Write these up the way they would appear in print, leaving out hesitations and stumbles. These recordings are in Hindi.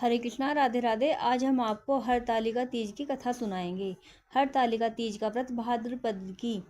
हरे कृष्णा, राधे राधे। आज हम आपको हरतालिका तीज की कथा सुनाएंगे। हरतालिका तीज का व्रत भाद्रपद की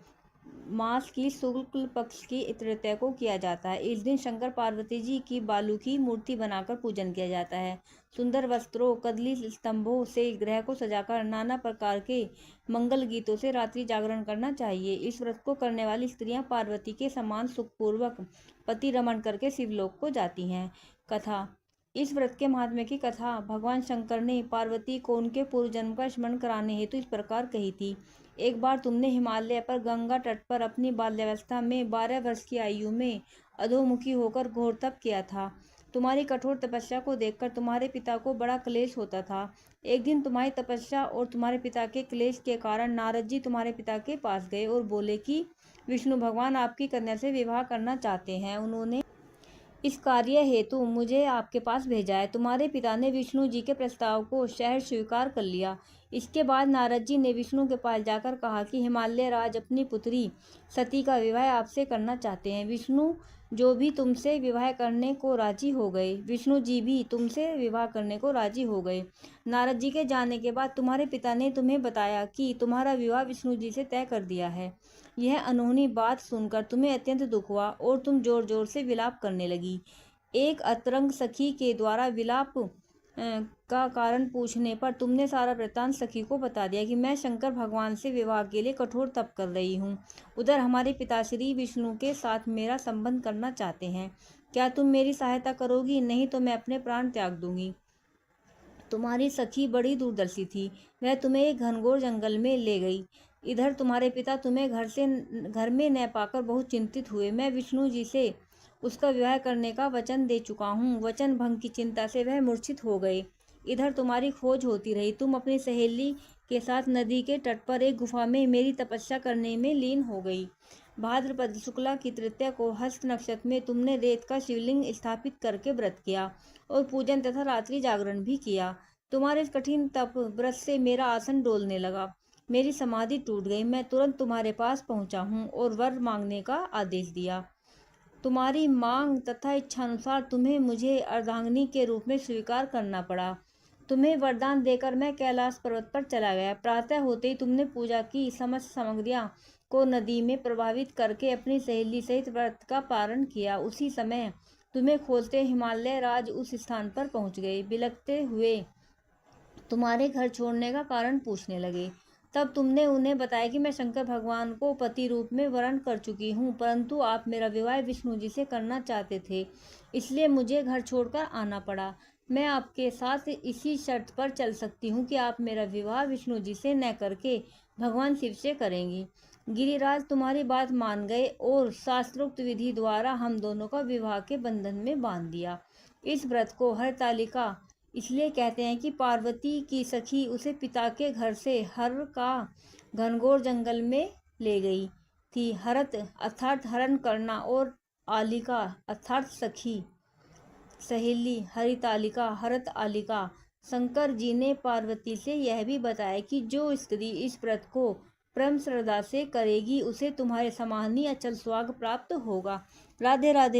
मास की शुक्ल पक्ष की तृतीया को किया जाता है। इस दिन शंकर पार्वती जी की बालू की मूर्ति बनाकर पूजन किया जाता है। सुंदर वस्त्रों, कदली स्तंभों से ग्रह को सजाकर नाना प्रकार के मंगल गीतों से रात्रि जागरण करना चाहिए। इस व्रत को करने वाली स्त्रियां पार्वती के समान सुखपूर्वक पति रमण करके शिवलोक को जाती हैं। कथा। इस व्रत के महात्म्य की कथा भगवान शंकर ने पार्वती को उनके पूर्व जन्म का स्मरण कराने हेतु इस प्रकार कही थी। एक बार तुमने हिमालय पर गंगा तट पर अपनी बाल्यावस्था में 12 वर्ष की आयु में अधोमुखी होकर घोर तप किया था। तुम्हारी कठोर तपस्या को देखकर तुम्हारे पिता को बड़ा क्लेश होता था। एक दिन तुम्हारी तपस्या और तुम्हारे पिता के क्लेश के कारण नारद जी तुम्हारे पिता के पास गए और बोले कि विष्णु भगवान आपकी कन्या से विवाह करना चाहते हैं। उन्होंने इस कार्य हेतु मुझे आपके पास भेजा है। तुम्हारे पिता ने विष्णु जी के प्रस्ताव को सहर्ष स्वीकार कर लिया। इसके बाद नारद जी ने विष्णु के पास जाकर कहा कि हिमालय राज अपनी पुत्री सती का विवाह आपसे करना चाहते हैं। विष्णु जो भी तुमसे विवाह करने को राजी हो गए। विष्णु जी भी तुमसे विवाह करने को राजी हो गए। नारद जी के जाने के बाद तुम्हारे पिता ने तुम्हें बताया कि तुम्हारा विवाह विष्णु जी से तय कर दिया है। यह अनहोनी बात सुनकर तुम्हें अत्यंत दुख हुआ और तुम जोर जोर से विलाप करने लगी। एक अतरंग सखी के द्वारा विलाप का कारण पूछने पर तुमने सारा वृत्तांत सखी को बता दिया कि मैं शंकर भगवान से विवाह के लिए कठोर तप कर रही हूँ। उधर हमारे पिताश्री विष्णु के साथ मेरा संबंध करना चाहते हैं। क्या तुम मेरी सहायता करोगी? नहीं तो मैं अपने प्राण त्याग दूंगी। तुम्हारी सखी बड़ी दूरदर्शी थी। वह तुम्हें एक घनघोर जंगल में ले गई। इधर तुम्हारे पिता तुम्हें घर में न पाकर बहुत चिंतित हुए। मैं विष्णु जी से उसका विवाह करने का वचन दे चुका हूँ। वचन भंग की चिंता से वह मूर्छित हो गए। इधर तुम्हारी खोज होती रही। तुम अपनी सहेली के साथ नदी के तट पर एक गुफा में मेरी तपस्या करने में लीन हो गई। भाद्रपद शुक्ला की तृतीया को हस्त नक्षत्र में तुमने रेत का शिवलिंग स्थापित करके व्रत किया और पूजन तथा रात्रि जागरण भी किया। तुम्हारे कठिन तप व्रत से मेरा आसन डोलने लगा। मेरी समाधि टूट गई। मैं तुरंत तुम्हारे पास पहुंचा हूँ और वर मांगने का आदेश दिया। तुम्हारी मांग तथा इच्छानुसार तुम्हें मुझे अर्धांगिनी के रूप में स्वीकार करना पड़ा। तुम्हें वरदान देकर मैं कैलाश पर्वत पर चला गया। प्रातः होते ही तुमने पूजा की समस्त सामग्रियां को नदी में प्रवाहित करके अपनी सहेली सहित व्रत का पारण किया। उसी समय तुम्हें खोजते हिमालय राज उस स्थान पर पहुंच गए। बिलखते हुए तुम्हारे घर छोड़ने का कारण पूछने लगे। तब तुमने उन्हें बताया कि मैं शंकर भगवान को पति रूप में वरण कर चुकी हूँ, परंतु आप मेरा विवाह विष्णु जी से करना चाहते थे, इसलिए मुझे घर छोड़कर आना पड़ा। मैं आपके साथ इसी शर्त पर चल सकती हूँ कि आप मेरा विवाह विष्णु जी से न करके भगवान शिव से करेंगी। गिरिराज तुम्हारी बात मान गए और शास्त्रोक्त विधि द्वारा हम दोनों का विवाह के बंधन में बांध दिया। इस व्रत को हरतालिका इसलिए कहते हैं कि पार्वती की सखी उसे पिता के घर से हर का घनघोर जंगल में ले गई थी। हरत अर्थात हरण करना और आलिका अर्थात सखी सहेली, हरितालिका हरत आलिका। शंकर जी ने पार्वती से यह भी बताया कि जो स्त्री इस व्रत को परम श्रद्धा से करेगी उसे तुम्हारे समान ही अचल सुहाग प्राप्त होगा। राधे राधे।